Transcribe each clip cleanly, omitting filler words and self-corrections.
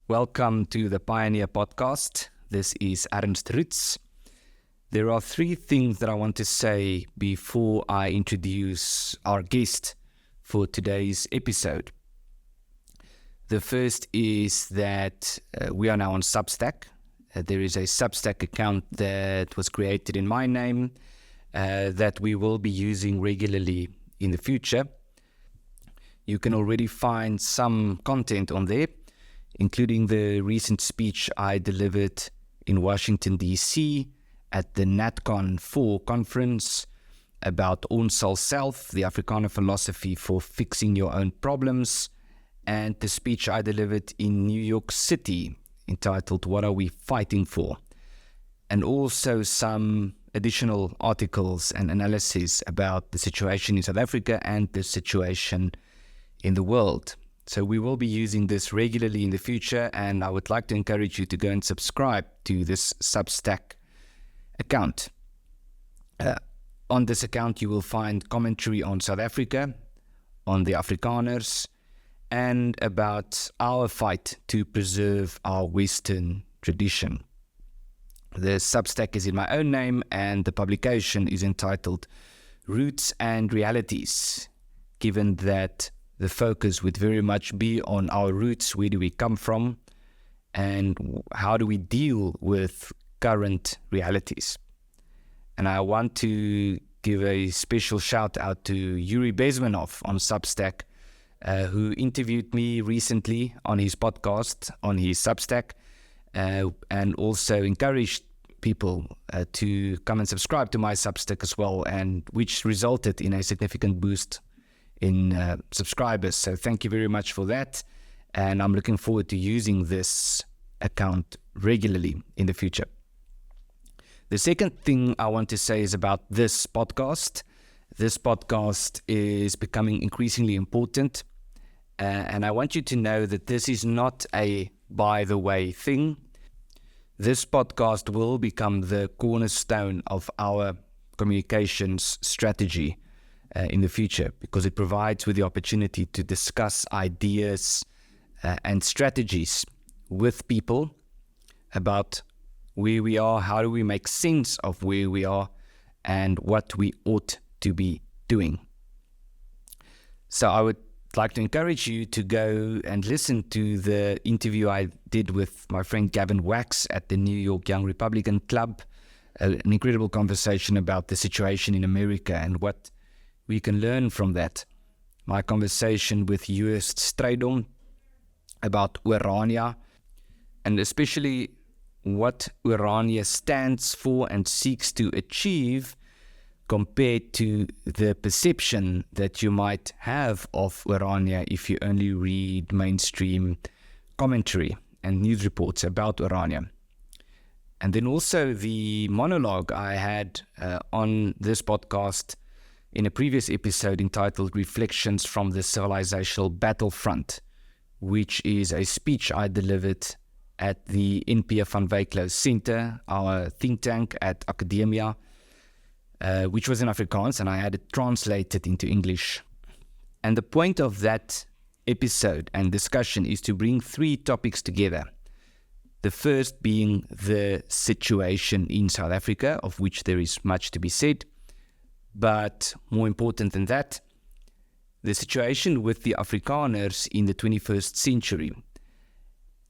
Welcome to the Pioneer Podcast. This is Ernst Roots. There are three things that I want to say before I introduce our guest for today's episode. The first is that we are now on Substack. There is a Substack account that was created in my name that we will be using regularly in the future. You can already find some content on there, including the recent speech I delivered in Washington, D.C. at the NatCon 4 conference about Ons Self, the Afrikaner philosophy for fixing your own problems, and the speech I delivered in New York City entitled What Are We Fighting For? And also some additional articles and analysis about the situation in South Africa and the situation in the world. So we will be using this regularly in the future, and I would like to encourage you to go and subscribe to this Substack account. On this account, you will find commentary on South Africa, on the Afrikaners, and about our fight to preserve our Western tradition. The Substack is in my own name, and the publication is entitled Roots and Realities, given that the focus would very much be on our roots, where do we come from, and how do we deal with current realities. And I want to give a special shout out to Yuri Bezmenov on Substack, who interviewed me recently on his podcast, on his Substack, and also encouraged people to come and subscribe to my Substack as well, and which resulted in a significant boost in subscribers. So thank you very much for that, and I'm looking forward to using this account regularly in the future. The second thing I want to say is about this podcast. This podcast is becoming increasingly important, and I want you to know that this is not a by-the-way thing. This podcast will become the cornerstone of our communications strategy in the future, because it provides with the opportunity to discuss ideas and strategies with people about where we are, how do we make sense of where we are, and what we ought to be doing. So I would like to encourage you to go and listen to the interview I did with my friend Gavin Wax at the New York Young Republican Club, an incredible conversation about the situation in America and what we can learn from that. My conversation with Joost Strydom about Orania, and especially what Orania stands for and seeks to achieve compared to the perception that you might have of Orania if you only read mainstream commentary and news reports about Orania. And then also the monologue I had on this podcast in a previous episode entitled Reflections from the Civilizational Battlefront, which is a speech I delivered at the NP van Wyk Center, our think tank at Academia, which was in Afrikaans, and I had it translated into English. And the point of that episode and discussion is to bring three topics together. The first being the situation in South Africa, of which there is much to be said. But more important than that, the situation with the Afrikaners in the 21st century,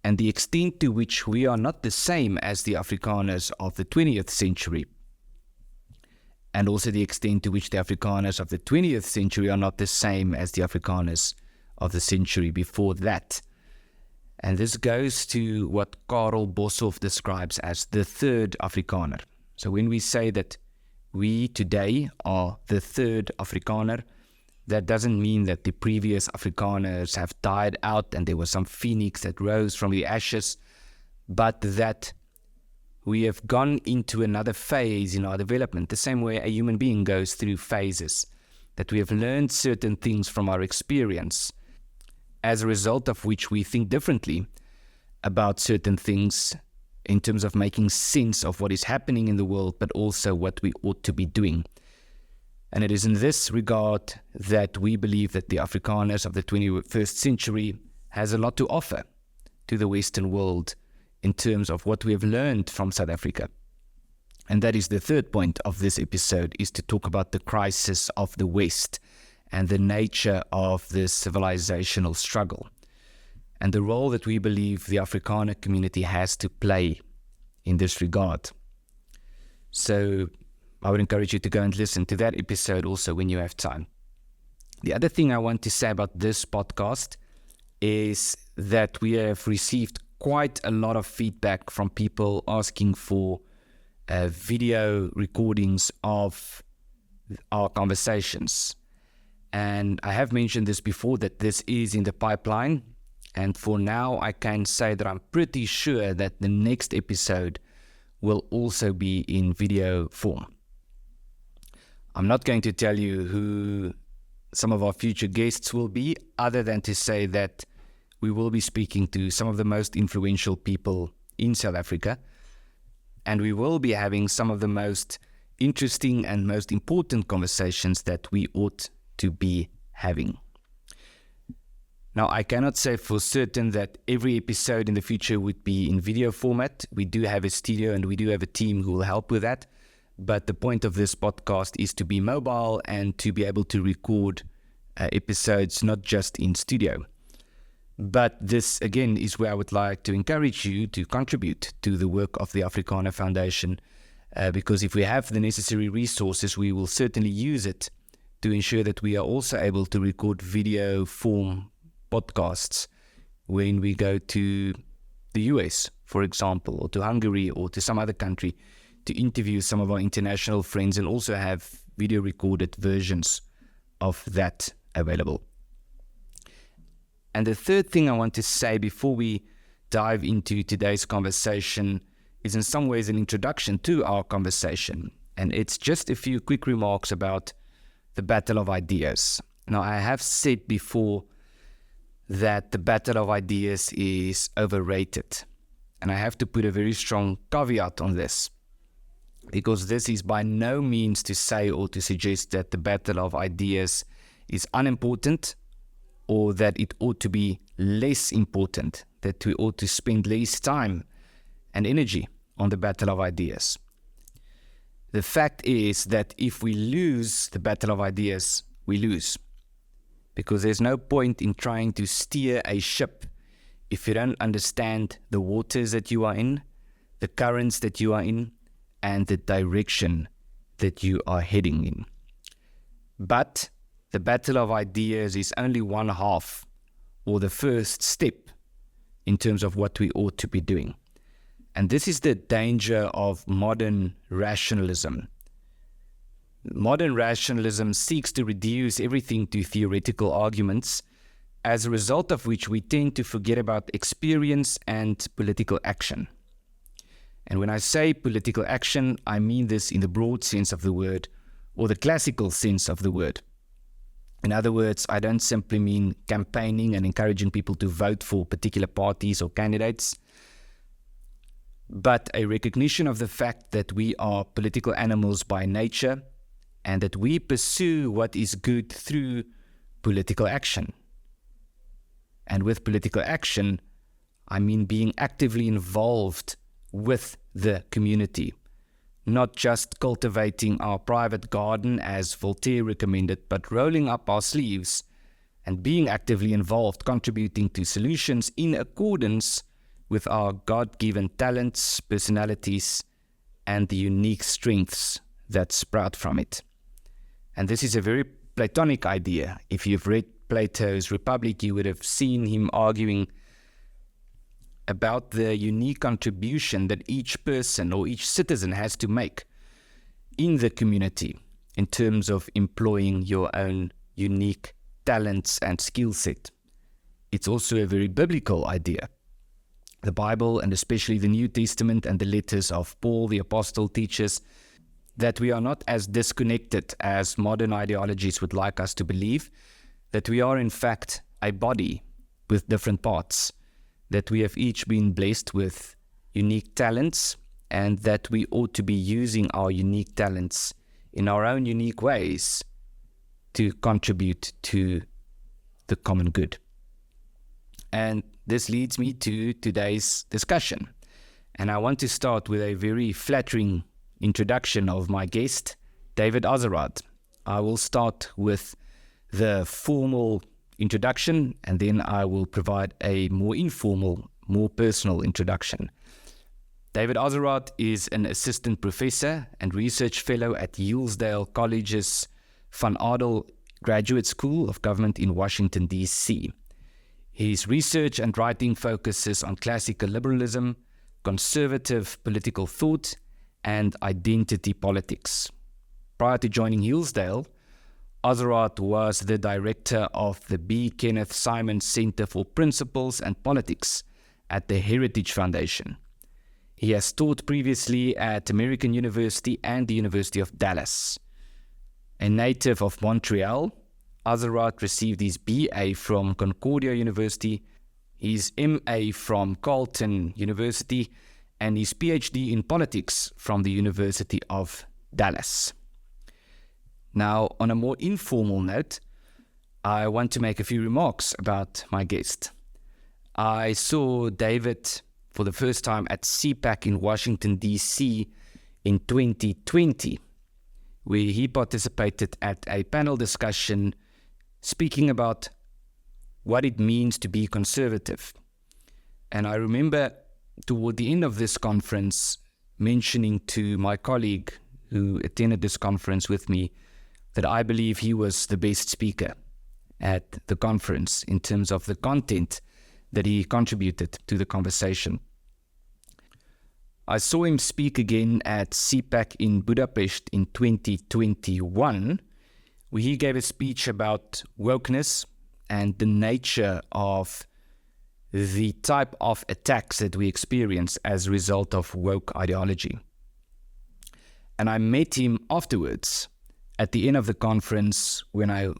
and the extent to which we are not the same as the Afrikaners of the 20th century, and also the extent to which the Afrikaners of the 20th century are not the same as the Afrikaners of the century before that. And this goes to what Karel Boshoff describes as the third Afrikaner. So when we say that we today are the third Afrikaner, that doesn't mean that the previous Afrikaners have died out and there was some phoenix that rose from the ashes, but that we have gone into another phase in our development, the same way a human being goes through phases, that we have learned certain things from our experience, as a result of which we think differently about certain things in terms of making sense of what is happening in the world, but also what we ought to be doing. And it is in this regard that we believe that the Afrikaners of the 21st century has a lot to offer to the Western world in terms of what we have learned from South Africa. And that is the third point of this episode, is to talk about the crisis of the West and the nature of this civilizational struggle and the role that we believe the Afrikaner community has to play in this regard. So I would encourage you to go and listen to that episode also when you have time. The other thing I want to say about this podcast is that we have received quite a lot of feedback from people asking for video recordings of our conversations. And I have mentioned this before, that this is in the pipeline. And for now, I can say that I'm pretty sure that the next episode will also be in video form. I'm not going to tell you who some of our future guests will be, other than to say that we will be speaking to some of the most influential people in South Africa, and we will be having some of the most interesting and most important conversations that we ought to be having. Now, I cannot say for certain that every episode in the future would be in video format. We do have a studio and we do have a team who will help with that. But the point of this podcast is to be mobile and to be able to record episodes not just in studio. But this, again, is where I would like to encourage you to contribute to the work of the Afrikaner Foundation, because if we have the necessary resources, we will certainly use it to ensure that we are also able to record video form podcasts when we go to the US, for example, or to Hungary or to some other country to interview some of our international friends, and also have video recorded versions of that available. And the third thing I want to say before we dive into today's conversation is in some ways an introduction to our conversation. And it's just a few quick remarks about the battle of ideas. Now, I have said before that the battle of ideas is overrated. And I have to put a very strong caveat on this, because this is by no means to say or to suggest that the battle of ideas is unimportant, or that it ought to be less important, that we ought to spend less time and energy on the battle of ideas. The fact is that if we lose the battle of ideas, we lose. Because there's no point in trying to steer a ship if you don't understand the waters that you are in, the currents that you are in, and the direction that you are heading in. But the battle of ideas is only one half, or the first step, in terms of what we ought to be doing. And this is the danger of modern rationalism. Modern rationalism seeks to reduce everything to theoretical arguments, as a result of which we tend to forget about experience and political action. And when I say political action, I mean this in the broad sense of the word, or the classical sense of the word. In other words, I don't simply mean campaigning and encouraging people to vote for particular parties or candidates, but a recognition of the fact that we are political animals by nature, and that we pursue what is good through political action. And with political action, I mean being actively involved with the community, not just cultivating our private garden as Voltaire recommended, but rolling up our sleeves and being actively involved, contributing to solutions in accordance with our God-given talents, personalities, and the unique strengths that sprout from it. And this is a very Platonic idea. If you've read Plato's Republic, you would have seen him arguing about the unique contribution that each person or each citizen has to make in the community in terms of employing your own unique talents and skill set. It's also a very biblical idea. The Bible, and especially the New Testament and the letters of Paul the Apostle, teaches that we are not as disconnected as modern ideologies would like us to believe, that we are in fact a body with different parts, that we have each been blessed with unique talents, and that we ought to be using our unique talents in our own unique ways to contribute to the common good. And this leads me to today's discussion. And I want to start with a very flattering introduction of my guest, David Azerrad. I will start with the formal introduction, and then I will provide a more informal, more personal introduction. David Azerrad is an assistant professor and research fellow at Hillsdale College's Van Adel Graduate School of Government in Washington, D.C. His research and writing focuses on classical liberalism, conservative political thought, and identity politics. Prior to joining Hillsdale, Azerrad was the director of the B. Kenneth Simon Center for Principles and Politics at the Heritage Foundation. He has taught previously at American University and the University of Dallas. A native of Montreal, Azerrad received his BA from Concordia University, his MA from Carleton University, and his PhD in politics from the University of Dallas. Now, on a more informal note, I want to make a few remarks about my guest. I saw David for the first time at CPAC in Washington, D.C. in 2020, where he participated at a panel discussion speaking about what it means to be conservative. And I remember toward the end of this conference mentioning to my colleague who attended this conference with me that I believe he was the best speaker at the conference in terms of the content that he contributed to the conversation. I saw him speak again at CPAC in Budapest in 2021, where he gave a speech about wokeness and the nature of the type of attacks that we experience as a result of woke ideology. And I met him afterwards at the end of the conference when I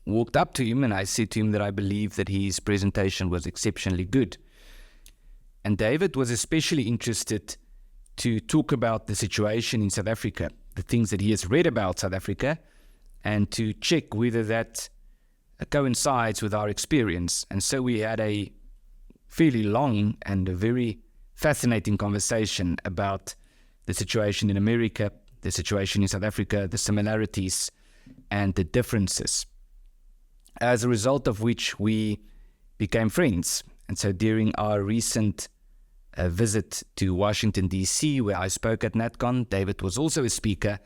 walked up to him and I said to him that I believe that his presentation was exceptionally good. And David was especially interested to talk about the situation in South Africa, the things that he has read about South Africa, and to check whether that coincides with our experience. And so we had a fairly long and a very fascinating conversation about the situation in America, the situation in South Africa, the similarities and the differences. As a result of which we became friends. And so during our recent visit to Washington, D.C., where I spoke at NatCon, David was also a speaker.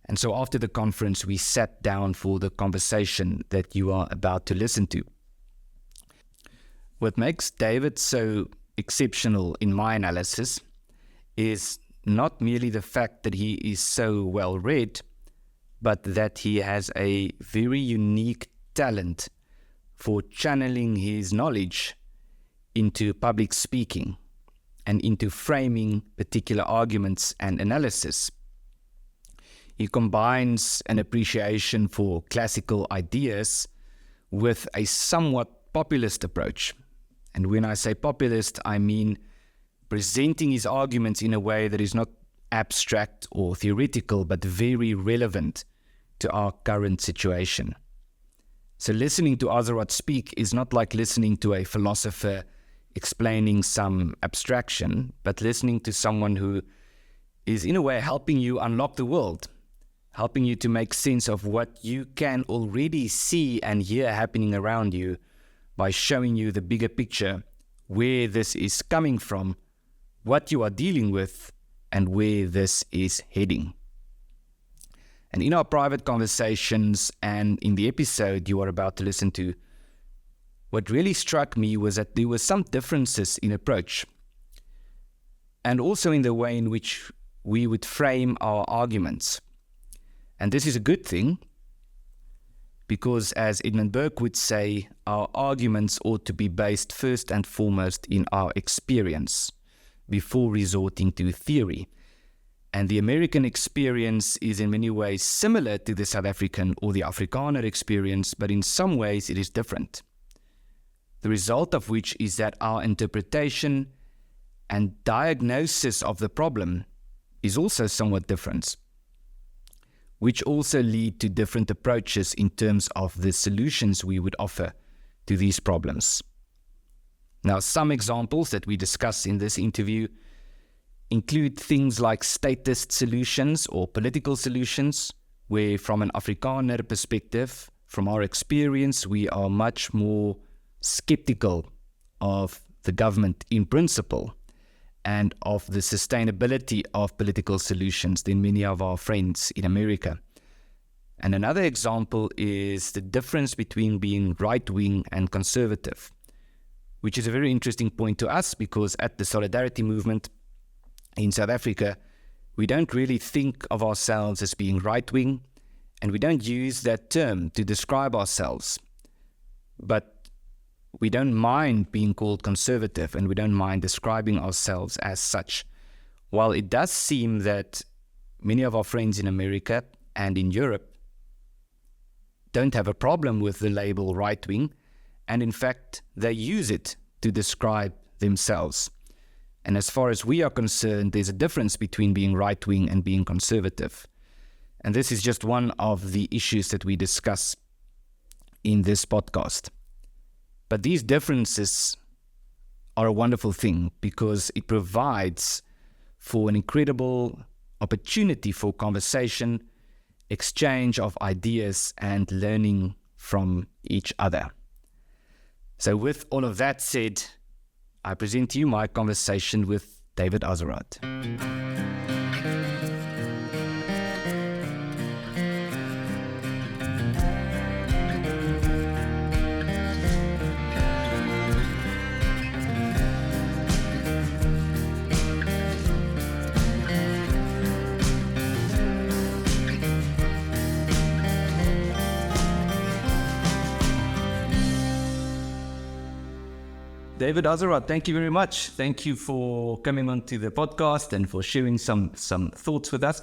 And so after the conference, we sat down for the conversation that you are about to listen to. What makes David so exceptional in my analysis is not merely the fact that he is so well read, but that he has a very unique talent for channeling his knowledge into public speaking and into framing particular arguments and analysis. He combines an appreciation for classical ideas with a somewhat populist approach. And when I say populist, I mean presenting his arguments in a way that is not abstract or theoretical, but very relevant to our current situation. So listening to Azerrad speak is not like listening to a philosopher explaining some abstraction, but listening to someone who is in a way helping you unlock the world, helping you to make sense of what you can already see and hear happening around you by showing you the bigger picture, where this is coming from, what you are dealing with, and where this is heading. And in our private conversations and in the episode you are about to listen to, what really struck me was that there were some differences in approach and also in the way in which we would frame our arguments. And this is a good thing because, as Edmund Burke would say, our arguments ought to be based first and foremost in our experience before resorting to theory. And the American experience is in many ways similar to the South African or the Afrikaner experience, but in some ways it is different. The result of which is that our interpretation and diagnosis of the problem is also somewhat different, which also lead to different approaches in terms of the solutions we would offer to these problems. Now, some examples that we discuss in this interview include things like statist solutions or political solutions, where from an Afrikaner perspective, from our experience, we are much more skeptical of the government in principle and of the sustainability of political solutions than many of our friends in America. And another example is the difference between being right-wing and conservative, which is a very interesting point to us because at the Solidarity Movement in South Africa, we don't really think of ourselves as being right-wing, and we don't use that term to describe ourselves. But we don't mind being called conservative, and we don't mind describing ourselves as such. While it does seem that many of our friends in America and in Europe don't have a problem with the label right-wing, and in fact, they use it to describe themselves. And as far as we are concerned, there's a difference between being right-wing and being conservative. And this is just one of the issues that we discuss in this podcast. But these differences are a wonderful thing because it provides for an incredible opportunity for conversation, exchange of ideas, and learning from each other. So with all of that said, I present to you my conversation with David Azerrad. David Azerrad, thank you very much. Thank you for coming onto the podcast and for sharing some thoughts with us.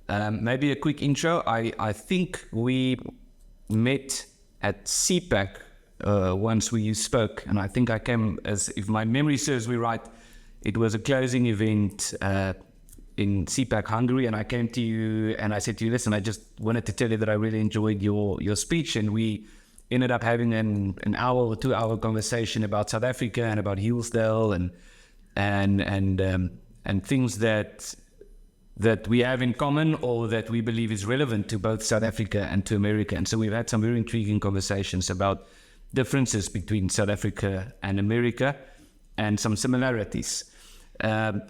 Maybe a quick intro. I think we met at CPAC once we spoke, and I think I came as, if my memory serves me right, it was a closing event in CPAC Hungary, and I came to you and I said to you, listen, I just wanted to tell you that I really enjoyed your speech, and we ended up having an hour or 2 hour conversation about South Africa and about Hillsdale and things that we have in common or that we believe is relevant to both South Africa and to America. And so we've had some very intriguing conversations about differences between South Africa and America and some similarities.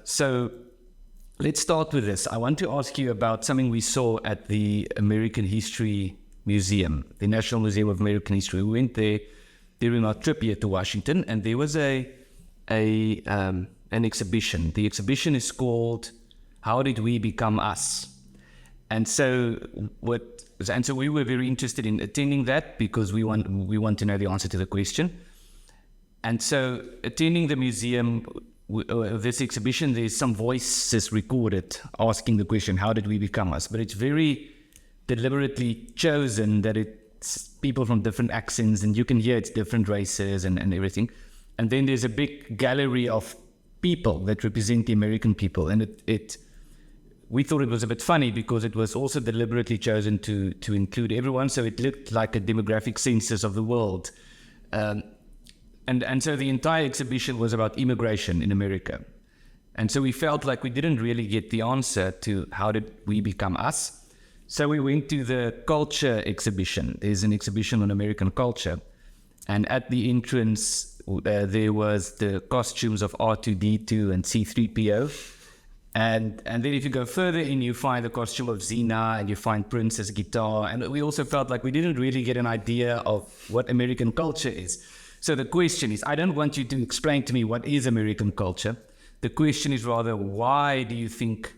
So let's start with this. I want to ask you about something we saw at the American History Museum, the National Museum of American History. We went there during our trip here to Washington, and there was an exhibition. The exhibition is called "How Did We Become Us?" And so we were very interested in attending that because we want to know the answer to the question. And so attending the museum, this exhibition, there's some voices recorded asking the question, "How did we become us?" But it's very deliberately chosen that it's people from different accents, and you can hear it's different races and everything. And then there's a big gallery of people that represent the American people. And we thought it was a bit funny because it was also deliberately chosen to include everyone. So it looked like a demographic census of the world. And so the entire exhibition was about immigration in America. And so we felt like we didn't really get the answer to how did we become us. So we went to the culture exhibition. There's an exhibition on American culture. And at the entrance, there was the costumes of R2-D2 and C-3PO. And then if you go further in, you find the costume of Xena and you find Prince's guitar. And we also felt like we didn't really get an idea of what American culture is. So the question is, I don't want you to explain to me what is American culture. The question is rather, why do you think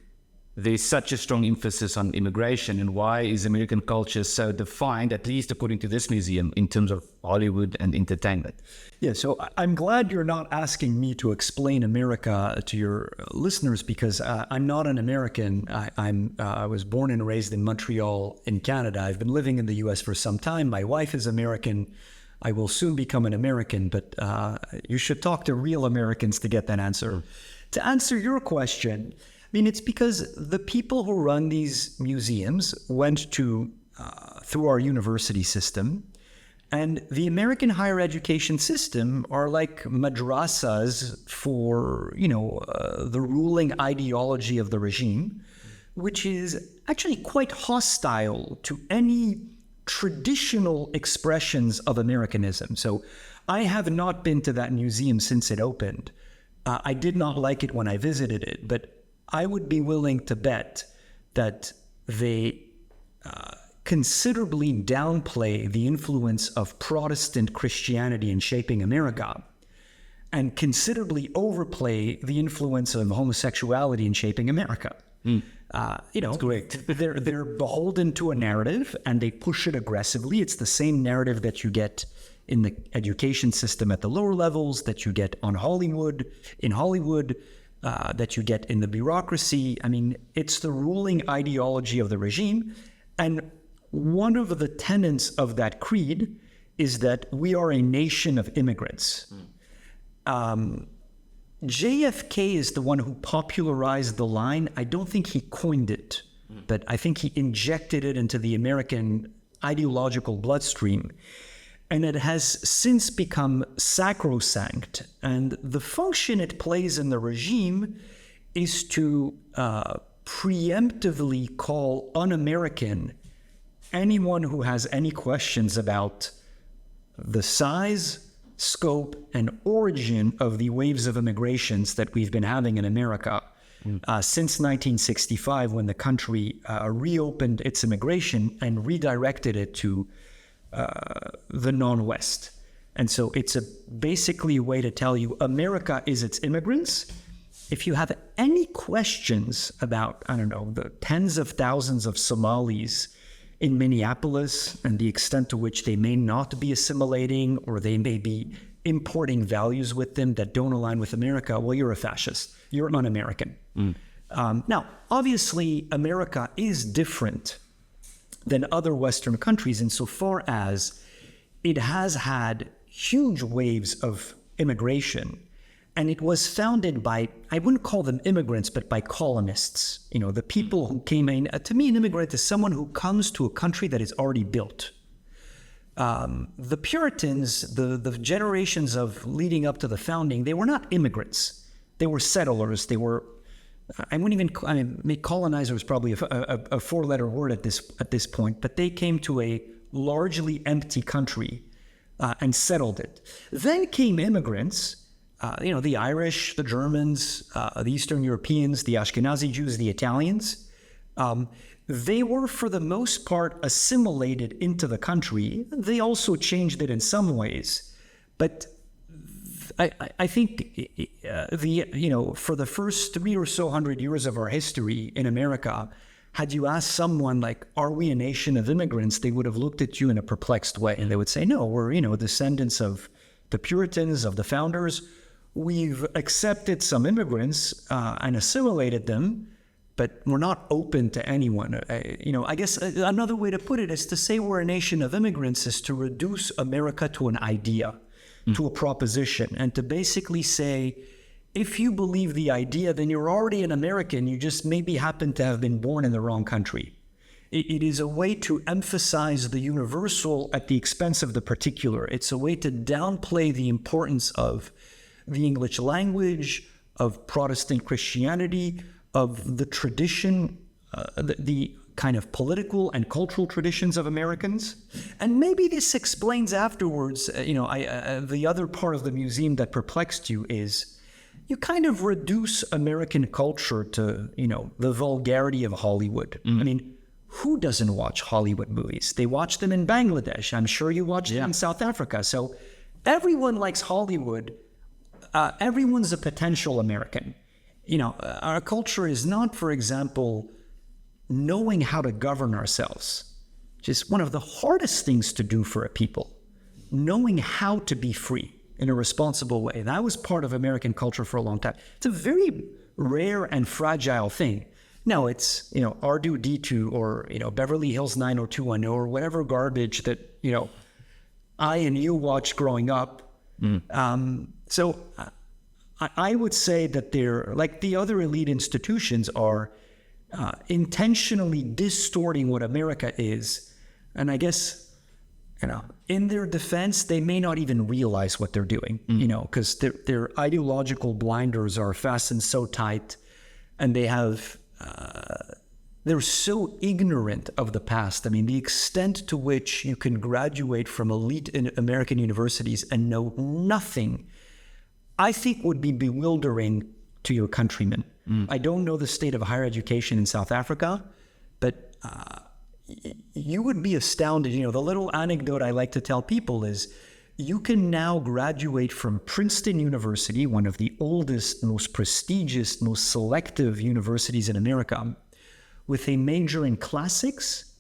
there's such a strong emphasis on immigration, and why is American culture so defined, at least according to this museum, in terms of Hollywood and entertainment? Yeah, so I'm glad you're not asking me to explain America to your listeners, because I'm not an American. I was born and raised in Montreal in Canada. I've been living in the US for some time. My wife is American. I will soon become an American, but you should talk to real Americans to get that answer. To answer your question, I mean, it's because the people who run these museums went through our university system, And the American higher education system are like madrasas for, the ruling ideology of the regime, which is actually quite hostile to any traditional expressions of Americanism. So I have not been to that museum since it opened. I did not like it when I visited it, but I would be willing to bet that they considerably downplay the influence of Protestant Christianity in shaping America, and considerably overplay the influence of homosexuality in shaping America. That's great. they're beholden to a narrative, and they push it aggressively. It's the same narrative that you get in the education system at the lower levels, that you get in Hollywood, that you get in the bureaucracy. I mean, it's the ruling ideology of the regime. And one of the tenets of that creed is that we are a nation of immigrants. JFK is the one who popularized the line. I don't think he coined it, but I think he injected it into the American ideological bloodstream. And it has since become sacrosanct. And the function it plays in the regime is to preemptively call un-American anyone who has any questions about the size, scope, and origin of the waves of immigrations that we've been having in America since 1965, when the country reopened its immigration and redirected it to the non-West. And so it's basically a way to tell you America is its immigrants. If you have any questions about, the tens of thousands of Somalis in Minneapolis and the extent to which they may not be assimilating, or they may be importing values with them that don't align with America, well, you're a fascist. You're un-American. Now, obviously, America is different than other Western countries insofar as it has had huge waves of immigration. And it was founded by, I wouldn't call them immigrants, but by colonists. The people who came in. To me, an immigrant is someone who comes to a country that is already built. The Puritans, the generations of leading up to the founding, they were not immigrants. They were settlers. They were, colonizer is probably a four-letter word at this point, but they came to a largely empty country and settled it. Then came immigrants. The Irish, the Germans, the Eastern Europeans, the Ashkenazi Jews, the Italians. They were, for the most part, assimilated into the country. They also changed it in some ways. But I think for the first 300 or so years of our history in America, had you asked someone like, are we a nation of immigrants? They would have looked at you in a perplexed way. And they would say, no, we're, descendants of the Puritans, of the founders. We've accepted some immigrants and assimilated them, but we're not open to anyone. I guess another way to put it is to say we're a nation of immigrants is to reduce America to an idea, to a proposition, and to basically say, if you believe the idea, then you're already an American. You just maybe happen to have been born in the wrong country. It is a way to emphasize the universal at the expense of the particular. It's a way to downplay the importance of the English language, of Protestant Christianity, of the tradition, the kind of political and cultural traditions of Americans. And maybe this explains afterwards, the other part of the museum that perplexed you is you kind of reduce American culture to, the vulgarity of Hollywood. I mean, who doesn't watch Hollywood movies? They watch them in Bangladesh. I'm sure you watch them in South Africa. So everyone likes Hollywood. Everyone's a potential American. Our culture is not, for example, knowing how to govern ourselves, which is one of the hardest things to do for a people, knowing how to be free in a responsible way. That was part of American culture for a long time. It's a very rare and fragile thing. No, it's, R2D2 or, Beverly Hills 90210 or whatever garbage that, I and you watched growing up. So I would say that they're, like the other elite institutions, are intentionally distorting what America is. And I guess in their defense, they may not even realize what they're doing, because their ideological blinders are fastened so tight, and they're so ignorant of the past. I mean, the extent to which you can graduate from elite American universities and know nothing, I think would be bewildering to your countrymen. I don't know the state of higher education in South Africa, but you would be astounded. The little anecdote I like to tell people is you can now graduate from Princeton University, one of the oldest, most prestigious, most selective universities in America, with a major in classics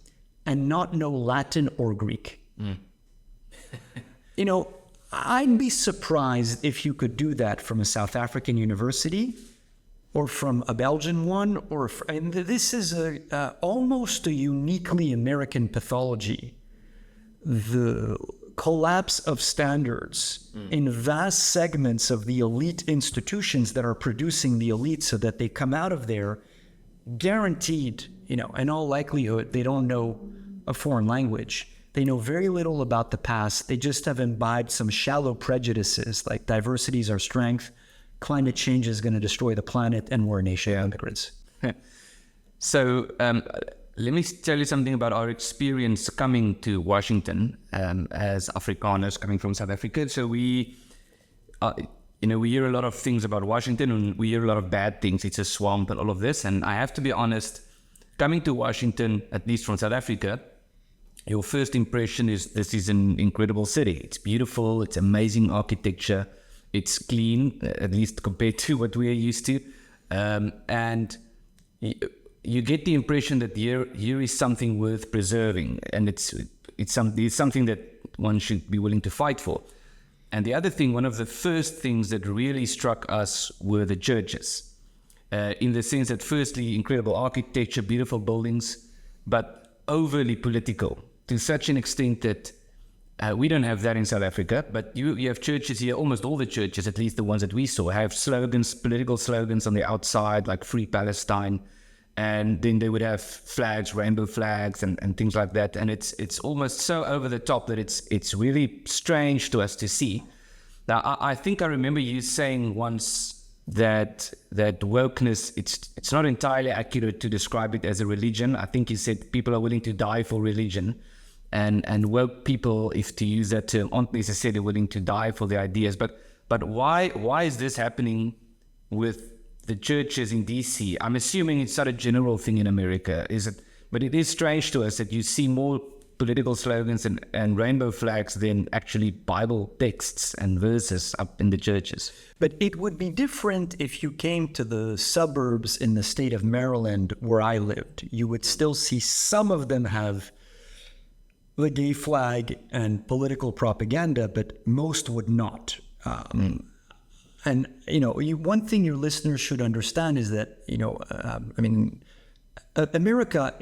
and not know Latin or Greek. I'd be surprised if you could do that from a South African university or from a Belgian one, and this is almost a uniquely American pathology. The collapse of standards in vast segments of the elite institutions that are producing the elite, so that they come out of there guaranteed, in all likelihood, they don't know a foreign language. They know very little about the past. They just have imbibed some shallow prejudices like diversity is our strength, climate change is going to destroy the planet, and we're a nation of immigrants. So let me tell you something about our experience coming to Washington as Afrikaners coming from South Africa. So we hear a lot of things about Washington, and we hear a lot of bad things. It's a swamp and all of this. And I have to be honest, coming to Washington, at least from South Africa, your first impression is this is an incredible city. It's beautiful. It's amazing architecture. It's clean, at least compared to what we are used to. And you get the impression that here is something worth preserving. And it's something that one should be willing to fight for. And the other thing, one of the first things that really struck us were the churches, in the sense that firstly, incredible architecture, beautiful buildings, but overly political to such an extent that we don't have that in South Africa. But you have churches here, almost all the churches, at least the ones that we saw, have slogans, political slogans on the outside, like Free Palestine. And then they would have flags, rainbow flags and things like that. And it's almost so over the top that it's really strange to us to see. Now, I think I remember you saying once that wokeness, it's not entirely accurate to describe it as a religion. I think you said people are willing to die for religion. And woke people, if to use that term, aren't necessarily willing to die for the ideas. But why is this happening with the churches in DC? I'm assuming it's not a general thing in America, is it? But it is strange to us that you see more political slogans and rainbow flags than actually Bible texts and verses up in the churches. But it would be different if you came to the suburbs in the state of Maryland where I lived. You would still see some of them have the gay flag and political propaganda, but most would not. And, one thing your listeners should understand is that, America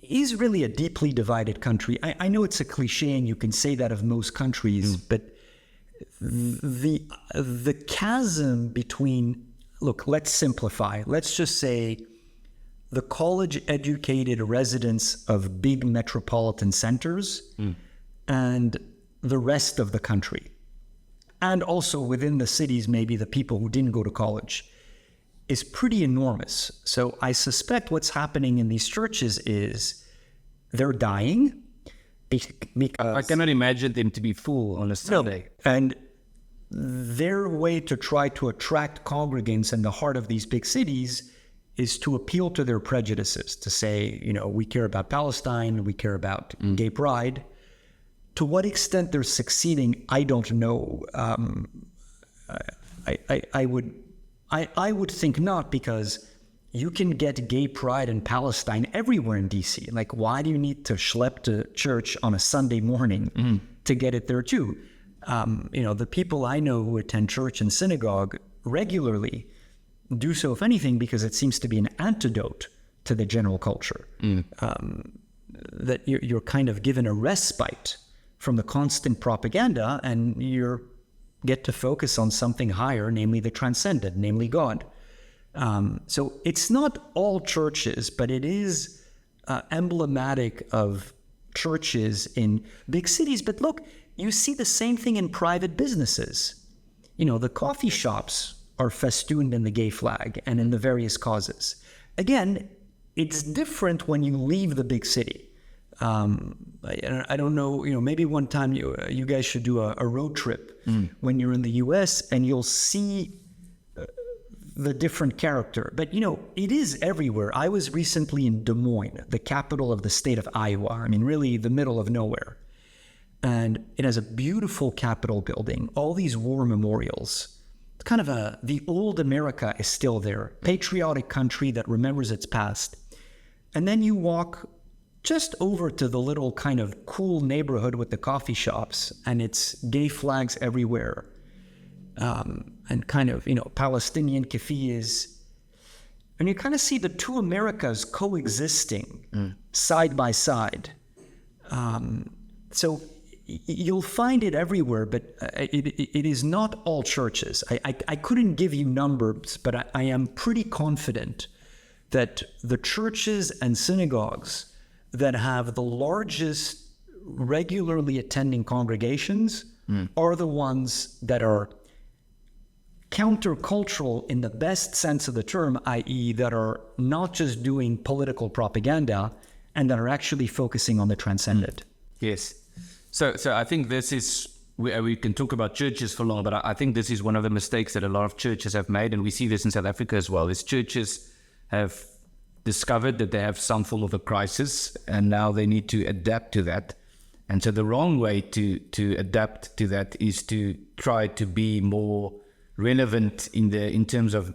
is really a deeply divided country. I know it's a cliche and you can say that of most countries, but the chasm between, let's simplify. Let's just say the college-educated residents of big metropolitan centers and the rest of the country. And also within the cities, maybe the people who didn't go to college, is pretty enormous. So I suspect what's happening in these churches is they're dying. Because I cannot imagine them to be full on a Sunday. No. And their way to try to attract congregants in the heart of these big cities is to appeal to their prejudices, to say, we care about Palestine, we care about gay pride. To what extent they're succeeding, I don't know. I would think not, because you can get gay pride in Palestine everywhere in DC. Like, why do you need to schlep to church on a Sunday morning to get it there too? The people I know who attend church and synagogue regularly do so, if anything, because it seems to be an antidote to the general culture. That you're kind of given a respite from the constant propaganda, and you get to focus on something higher, namely the transcendent, namely God. So it's not all churches, but it is emblematic of churches in big cities, but look, you see the same thing in private businesses. You know, the coffee shops are festooned in the gay flag and in the various causes. Again, it's different when you leave the big city. I don't know, you know, maybe one time you guys should do a road trip when you're in the US, and you'll see the different character. But, you know, it is everywhere. I was recently in Des Moines, the capital of the state of Iowa. I mean, really the middle of nowhere. And it has a beautiful Capitol building, all these war memorials. It's kind of the old America is still there, patriotic country that remembers its past. And then you walk just over to the little kind of cool neighborhood with the coffee shops, and it's gay flags everywhere. And kind of, you know, Palestinian keffiyehs. And you kind of see the two Americas coexisting side by side. So you'll find it everywhere, but it is not all churches. I couldn't give you numbers, but I am pretty confident that the churches and synagogues that have the largest regularly attending congregations are the ones that are countercultural in the best sense of the term, i.e. that are not just doing political propaganda and that are actually focusing on the transcendent. Yes. So I think this is, we can talk about churches for long, but I think this is one of the mistakes that a lot of churches have made, and we see this in South Africa as well, is churches have discovered that they have some form of a crisis, and now they need to adapt to that. And so the wrong way to adapt to that is to try to be more relevant in terms of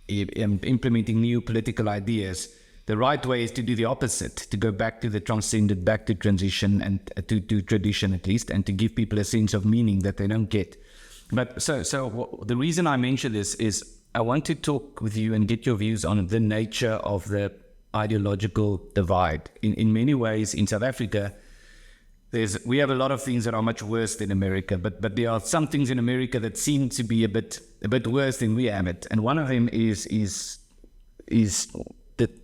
implementing new political ideas. The right way is to do the opposite, to go back to the transcendent, back to transition, and to tradition at least, and to give people a sense of meaning that they don't get. But so the reason I mention this is I want to talk with you and get your views on the nature of the ideological divide. In many ways, in South Africa, we have a lot of things that are much worse than America, but there are some things in America that seem to be a bit worse than we have it. And one of them is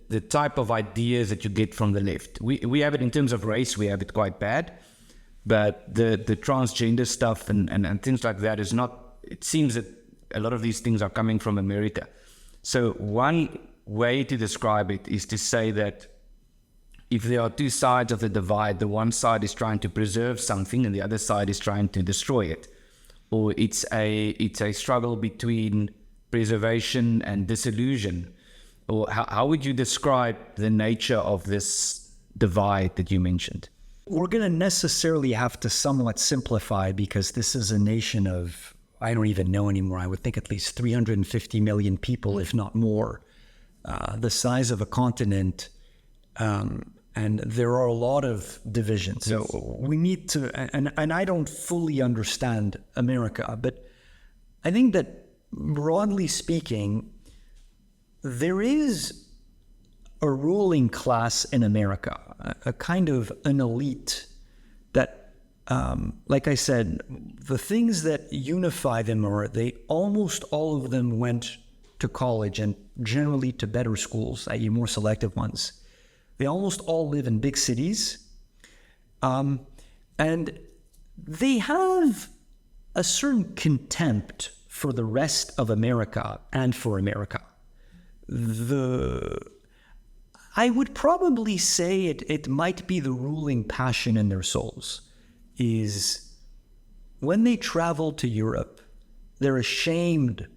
the type of ideas that you get from the left. We have it in terms of race, we have it quite bad, but the transgender stuff and things like that is not, it seems that a lot of these things are coming from America. So one way to describe it is to say that if there are two sides of the divide, the one side is trying to preserve something and the other side is trying to destroy it. Or it's a struggle between preservation and disillusion. Or how would you describe the nature of this divide that you mentioned? We're going to necessarily have to somewhat simplify, because this is a nation of, I don't even know anymore, I would think at least 350 million people, if not more, the size of a continent. And there are a lot of divisions. So we need to, and I don't fully understand America, but I think that broadly speaking, there is a ruling class in America, a kind of an elite that, like I said, the things that unify them are they almost all of them went to college and generally to better schools, i.e. more selective ones. They almost all live in big cities. And they have a certain contempt for the rest of America and for America. I would probably say it might be the ruling passion in their souls, is when they travel to Europe, they're ashamed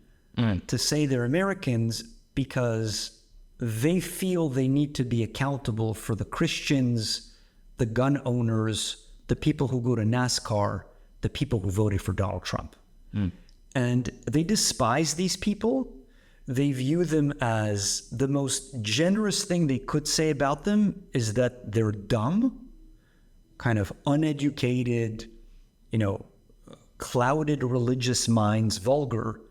to say they're Americans because they feel they need to be accountable for the Christians, the gun owners, the people who go to NASCAR, the people who voted for Donald Trump. And they despise these people. They view them as the most generous thing they could say about them is that they're dumb, kind of uneducated, clouded religious minds, vulgar.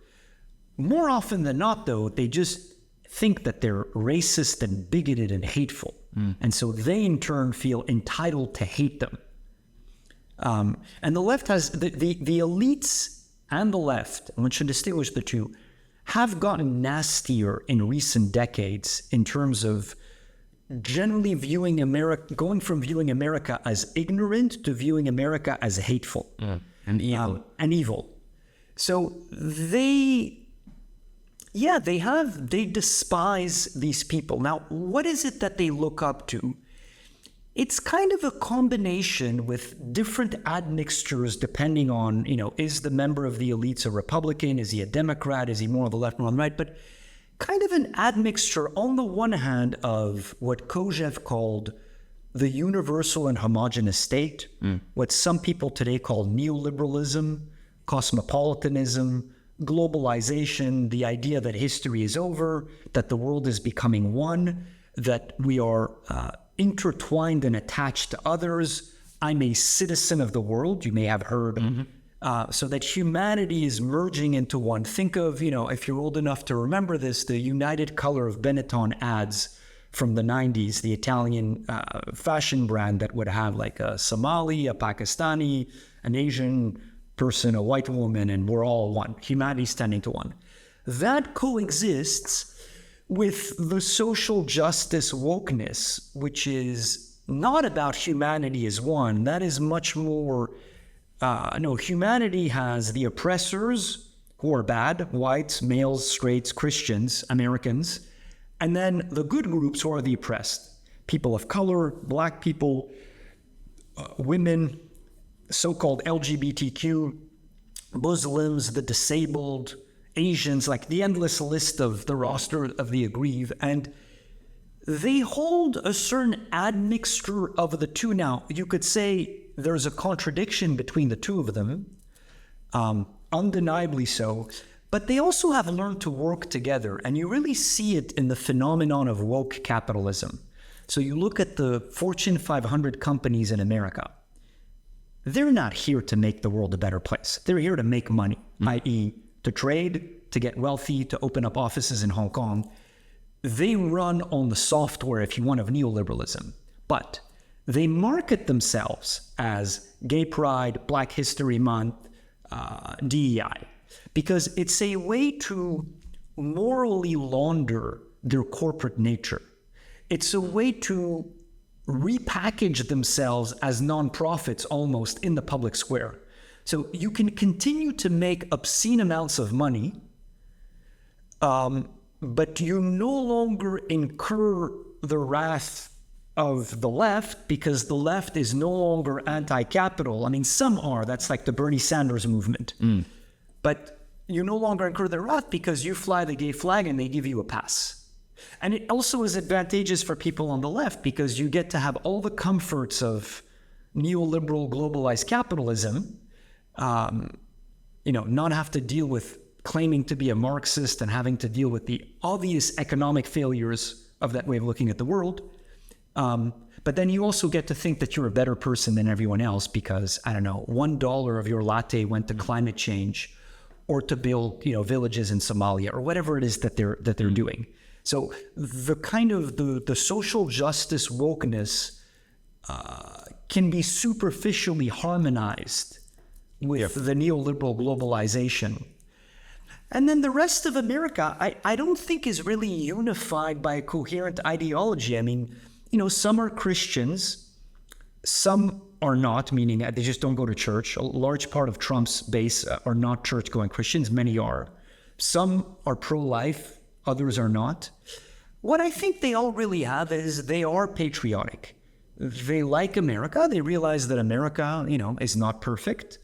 More often than not, though, they just think that they're racist and bigoted and hateful. And so they in turn feel entitled to hate them. And the left has, the elites and the left, and one should distinguish the two, have gotten nastier in recent decades in terms of generally viewing America, going from viewing America as ignorant to viewing America as hateful and evil. So they despise these people. Now, what is it that they look up to? It's kind of a combination with different admixtures depending on, is the member of the elites a Republican? Is he a Democrat? Is he more on the left, more on the right? But kind of an admixture on the one hand of what Kojève called the universal and homogeneous state, what some people today call neoliberalism, cosmopolitanism, globalization, the idea that history is over, that the world is becoming one, that we are intertwined and attached to others. I'm a citizen of the world, you may have heard. So that humanity is merging into one. Think of, if you're old enough to remember this, the United Color of Benetton ads from the 90s, the Italian fashion brand that would have like a Somali, a Pakistani, an Asian person, a white woman, and we're all one. Humanity's tending to one. That coexists with the social justice wokeness, which is not about humanity as one. That is much more, humanity has the oppressors who are bad, whites, males, straights, Christians, Americans, and then the good groups who are the oppressed, people of color, black people, women, so-called LGBTQ, Muslims, the disabled, Asians, like the endless list of the roster of the aggrieved, and they hold a certain admixture of the two. Now, you could say there's a contradiction between the two of them, undeniably so, but they also have learned to work together, and you really see it in the phenomenon of woke capitalism. So you look at the Fortune 500 companies in America. They're not here to make the world a better place. They're here to make money, i.e., to trade, to get wealthy, to open up offices in Hong Kong. They run on the software, if you want, of neoliberalism. But they market themselves as Gay Pride, Black History Month, DEI, because it's a way to morally launder their corporate nature. It's a way to repackage themselves as nonprofits almost in the public square. So you can continue to make obscene amounts of money, but you no longer incur the wrath of the left because the left is no longer anti-capital. I mean, some are. That's like the Bernie Sanders movement. But you no longer incur their wrath because you fly the gay flag and they give you a pass. And it also is advantageous for people on the left because you get to have all the comforts of neoliberal globalized capitalism, not have to deal with claiming to be a Marxist and having to deal with the obvious economic failures of that way of looking at the world. But then you also get to think that you're a better person than everyone else because, I don't know, $1 of your latte went to climate change or to build, villages in Somalia or whatever it is that they're doing. So the kind of the social justice wokeness can be superficially harmonized with the neoliberal globalization. And then the rest of America, I don't think is really unified by a coherent ideology. I mean, some are Christians, some are not, meaning they just don't go to church. A large part of Trump's base are not church-going Christians, many are. Some are pro-life, others are not. What I think they all really have is they are patriotic. They like America. They realize that America, is not perfect.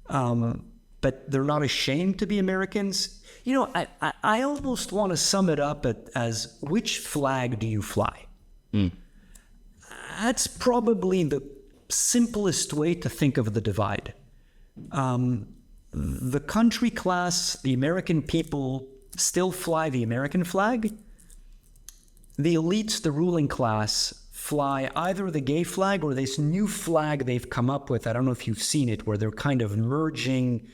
But they're not ashamed to be Americans. I almost want to sum it up as which flag do you fly? That's probably the simplest way to think of the divide. The country class, the American people, still fly the American flag. The elites, the ruling class, fly either the gay flag or this new flag they've come up with. I don't know if you've seen it, where they're kind of merging,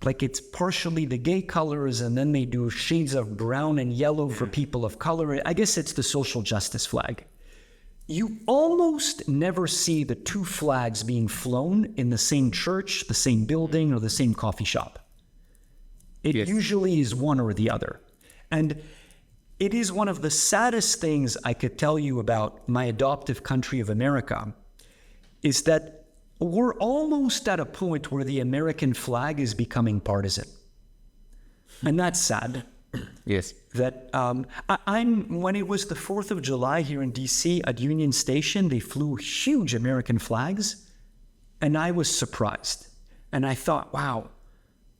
like it's partially the gay colors and then they do shades of brown and yellow for people of color. I guess it's the social justice flag. You almost never see the two flags being flown in the same church, the same building, or the same coffee shop. It usually is one or the other. And it is one of the saddest things I could tell you about my adoptive country of America, is that we're almost at a point where the American flag is becoming partisan. And that's sad. Yes. That when it was the 4th of July here in DC at Union Station, they flew huge American flags, and I was surprised. And I thought, wow,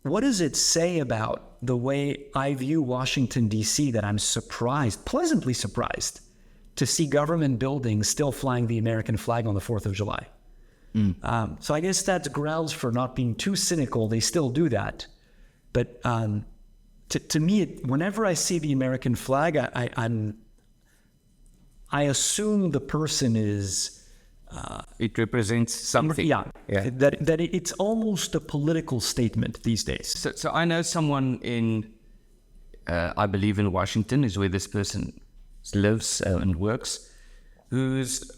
what does it say about the way I view Washington, D.C., that I'm surprised, pleasantly surprised, to see government buildings still flying the American flag on the 4th of July? So I guess that's grounds for not being too cynical. They still do that. But to me, whenever I see the American flag, I assume the person is... it represents something. Yeah. That it's almost a political statement these days. So I know someone in, I believe in Washington is where this person lives and works, who's,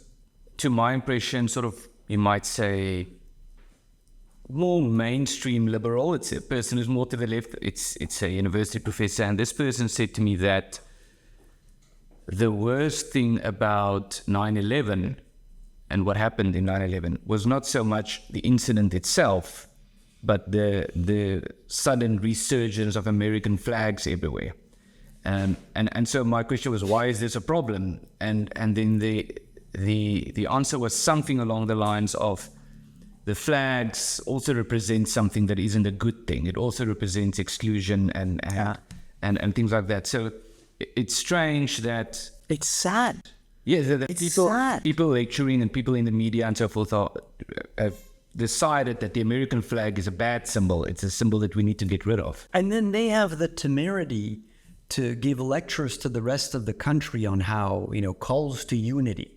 to my impression, sort of, you might say, more mainstream liberal. It's a person who's more to the left. It's a university professor, and this person said to me that the worst thing about 9/11 and what happened in 9/11 was not so much the incident itself, but the sudden resurgence of American flags everywhere. And so my question was, why is this a problem? And then the answer was something along the lines of, the flags also represent something that isn't a good thing. It also represents exclusion and things like that. So it's strange that... It's sad. Yeah, that it's sad. People lecturing and people in the media and so forth have decided that the American flag is a bad symbol. It's a symbol that we need to get rid of. And then they have the temerity to give lectures to the rest of the country on how, calls to unity.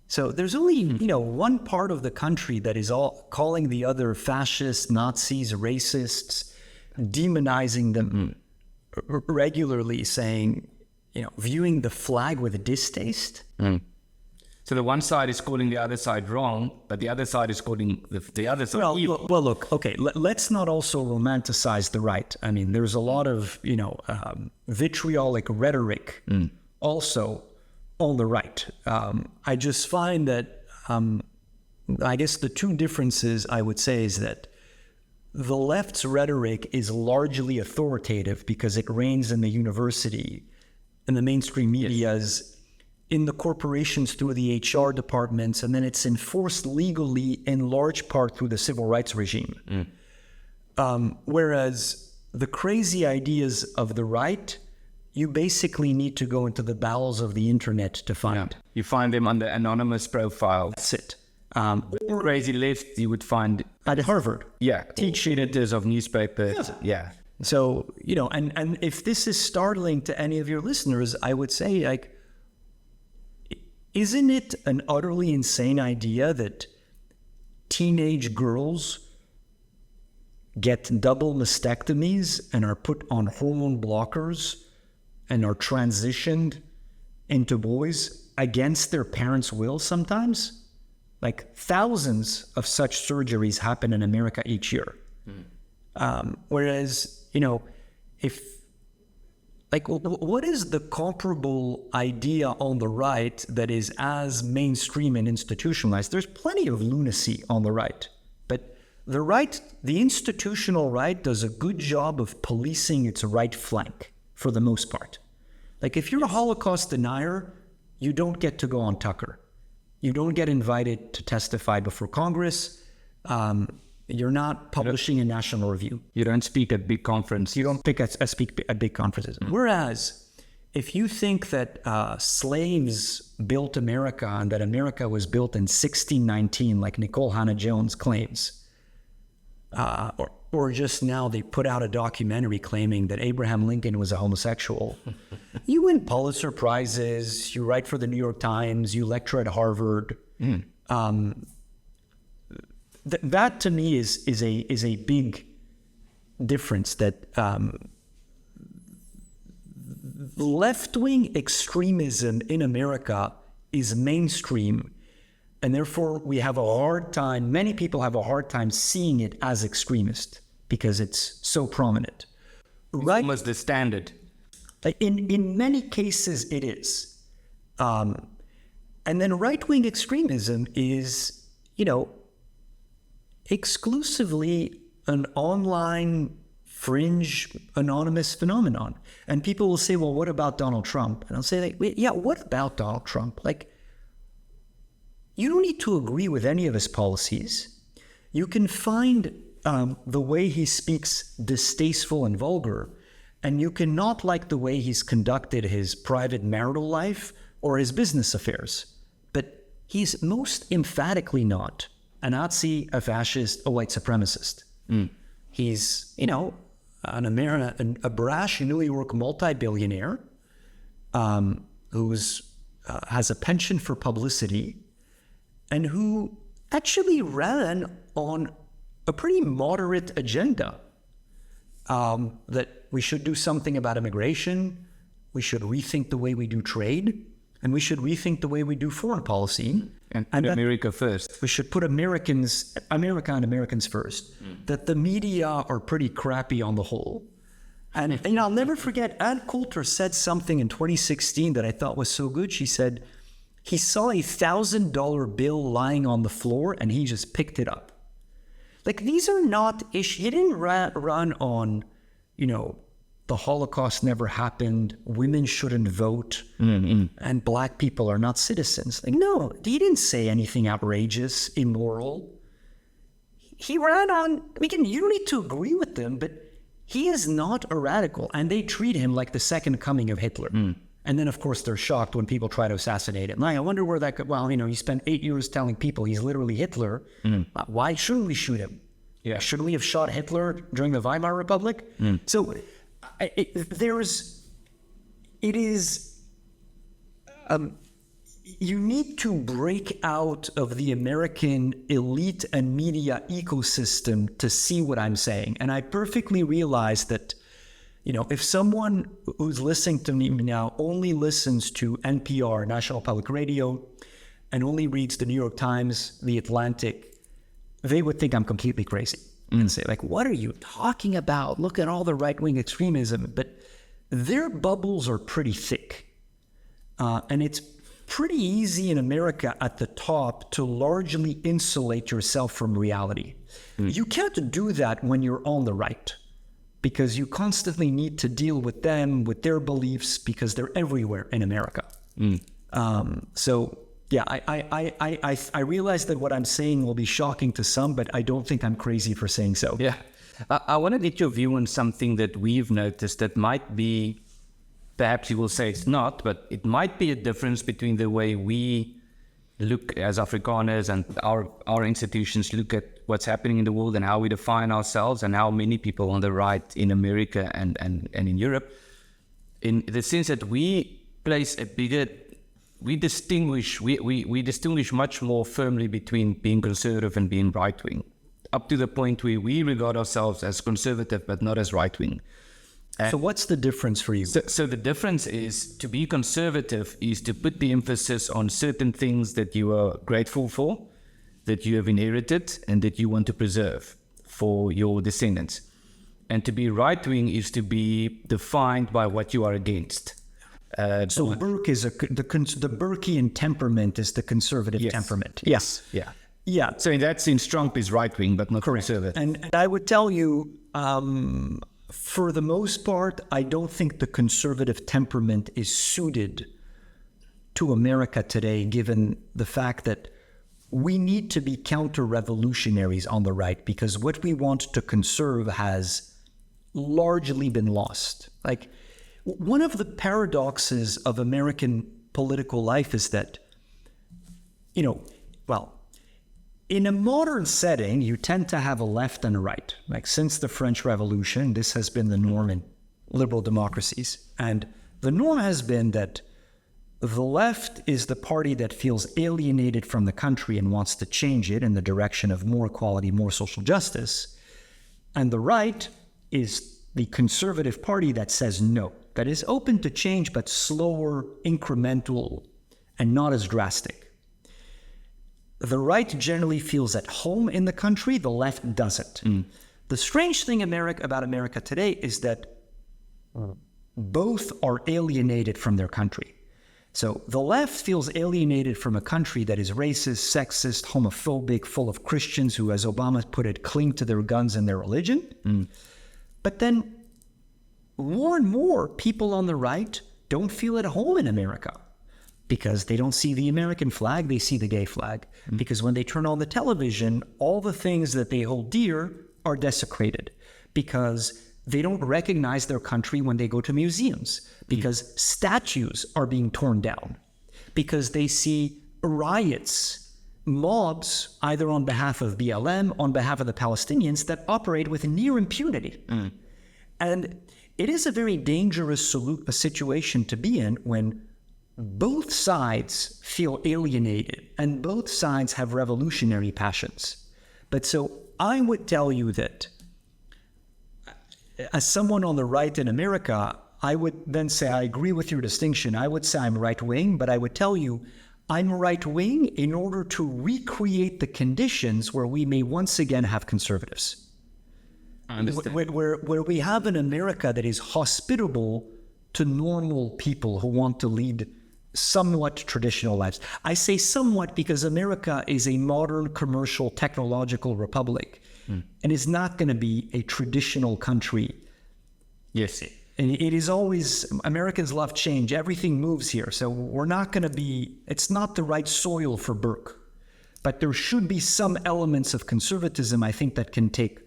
So there's only, one part of the country that is all calling the other fascists, Nazis, racists, demonizing them regularly, saying, viewing the flag with distaste. So the one side is calling the other side wrong, but the other side is calling the other side evil. Well, look, okay, let's not also romanticize the right. I mean, there's a lot of, vitriolic rhetoric also on the right. I just find that, I guess the two differences I would say is that the left's rhetoric is largely authoritative because it reigns in the university, in the mainstream medias, in the corporations through the HR departments, and then it's enforced legally in large part through the civil rights regime. Whereas the crazy ideas of the right, you basically need to go into the bowels of the internet to find. You find them under anonymous profiles. That's it. Crazy left, you would find... At Harvard. Yeah, teaching editors of newspapers. Yeah. So, and if this is startling to any of your listeners, I would say, isn't it an utterly insane idea that teenage girls get double mastectomies and are put on hormone blockers and are transitioned into boys against their parents' will sometimes? Like thousands of such surgeries happen in America each year. Whereas, what is the comparable idea on the right that is as mainstream and institutionalized? There's plenty of lunacy on the right, but the right, the institutional right, does a good job of policing its right flank for the most part. Like if you're a Holocaust denier, you don't get to go on Tucker. You don't get invited to testify before Congress. You're not publishing a national review. You don't speak at big conferences. You don't speak at big conferences. Whereas, if you think that slaves built America and that America was built in 1619, like Nicole Hannah-Jones claims, or just now they put out a documentary claiming that Abraham Lincoln was a homosexual, you win Pulitzer Prizes, you write for the New York Times, you lecture at Harvard. That to me is a big difference, that left-wing extremism in America is mainstream, and therefore many people have a hard time seeing it as extremist because it's so prominent. Right? It's almost the standard. In many cases, it is. And then right-wing extremism is, exclusively an online fringe anonymous phenomenon. And people will say, well, what about Donald Trump? And I'll say, yeah, what about Donald Trump? You don't need to agree with any of his policies. You can find the way he speaks distasteful and vulgar, and you cannot like the way he's conducted his private marital life or his business affairs. But he's most emphatically not a Nazi, a fascist, a white supremacist. He's, a brash New York multi-billionaire who has a penchant for publicity and who actually ran on a pretty moderate agenda that we should do something about immigration, we should rethink the way we do trade, and we should rethink the way we do foreign policy. And America first. We should put America and Americans first. That the media are pretty crappy on the whole. And I'll never forget, Ann Coulter said something in 2016 that I thought was so good. She said, he saw a $1,000 bill lying on the floor and he just picked it up. These are not issues. He didn't run on, the Holocaust never happened, women shouldn't vote, and black people are not citizens. No, he didn't say anything outrageous, immoral. He ran on, again, you don't need to agree with them, but he is not a radical, and they treat him like the second coming of Hitler. And then, of course, they're shocked when people try to assassinate him. I wonder where that could, you spent 8 years telling people he's literally Hitler. Why shouldn't we shoot him? Yeah. Shouldn't we have shot Hitler during the Weimar Republic? So you need to break out of the American elite and media ecosystem to see what I'm saying. And I perfectly realize that, if someone who's listening to me now only listens to NPR, National Public Radio, and only reads the New York Times, The Atlantic, they would think I'm completely crazy and say, what are you talking about? Look at all the right-wing extremism. But their bubbles are pretty thick. And it's pretty easy in America at the top to largely insulate yourself from reality. You can't do that when you're on the right, because you constantly need to deal with them, with their beliefs, because they're everywhere in America. Yeah, I realize that what I'm saying will be shocking to some, but I don't think I'm crazy for saying so. Yeah. I want to get your view on something that we've noticed that might be, perhaps you will say it's not, but it might be a difference between the way we look as Afrikaners and our institutions look at what's happening in the world and how we define ourselves, and how many people on the right in America and in Europe, in the sense that we place a bigger, we distinguish much more firmly between being conservative and being right-wing, up to the point where we regard ourselves as conservative but not as right-wing. So what's the difference for you? So the difference is, to be conservative is to put the emphasis on certain things that you are grateful for, that you have inherited, and that you want to preserve for your descendants. And to be right-wing is to be defined by what you are against. So Burke is the Burkean temperament is the conservative temperament. Yes. Yeah. Yeah. So in that sense, Trump is right-wing, but not conservative. And I would tell you, for the most part, I don't think the conservative temperament is suited to America today, given the fact that we need to be counter-revolutionaries on the right, because what we want to conserve has largely been lost. One of the paradoxes of American political life is that, in a modern setting, you tend to have a left and a right. Since the French Revolution, this has been the norm in liberal democracies. And the norm has been that the left is the party that feels alienated from the country and wants to change it in the direction of more equality, more social justice. And the right is the conservative party that says no, that is open to change, but slower, incremental, and not as drastic. The right generally feels at home in the country, the left doesn't. The strange thing about America today is that both are alienated from their country. So the left feels alienated from a country that is racist, sexist, homophobic, full of Christians who, as Obama put it, cling to their guns and their religion. But then more and more people on the right don't feel at home in America because they don't see the American flag, they see the gay flag. Because when they turn on the television, all the things that they hold dear are desecrated because they don't recognize their country when they go to museums, because statues are being torn down, because they see riots, mobs, either on behalf of BLM, on behalf of the Palestinians, that operate with near impunity. And it is a very dangerous situation to be in when both sides feel alienated and both sides have revolutionary passions. But so I would tell you that as someone on the right in America, I would then say, I agree with your distinction. I would say I'm right-wing, but I would tell you I'm right-wing in order to recreate the conditions where we may once again have conservatives. I understand. Where we have an America that is hospitable to normal people who want to lead somewhat traditional lives. I say somewhat because America is a modern, commercial, technological republic and is not going to be a traditional country. Yes. And it is always, Americans love change. Everything moves here. So we're not going to be, it's not the right soil for Burke. But there should be some elements of conservatism, I think, that can take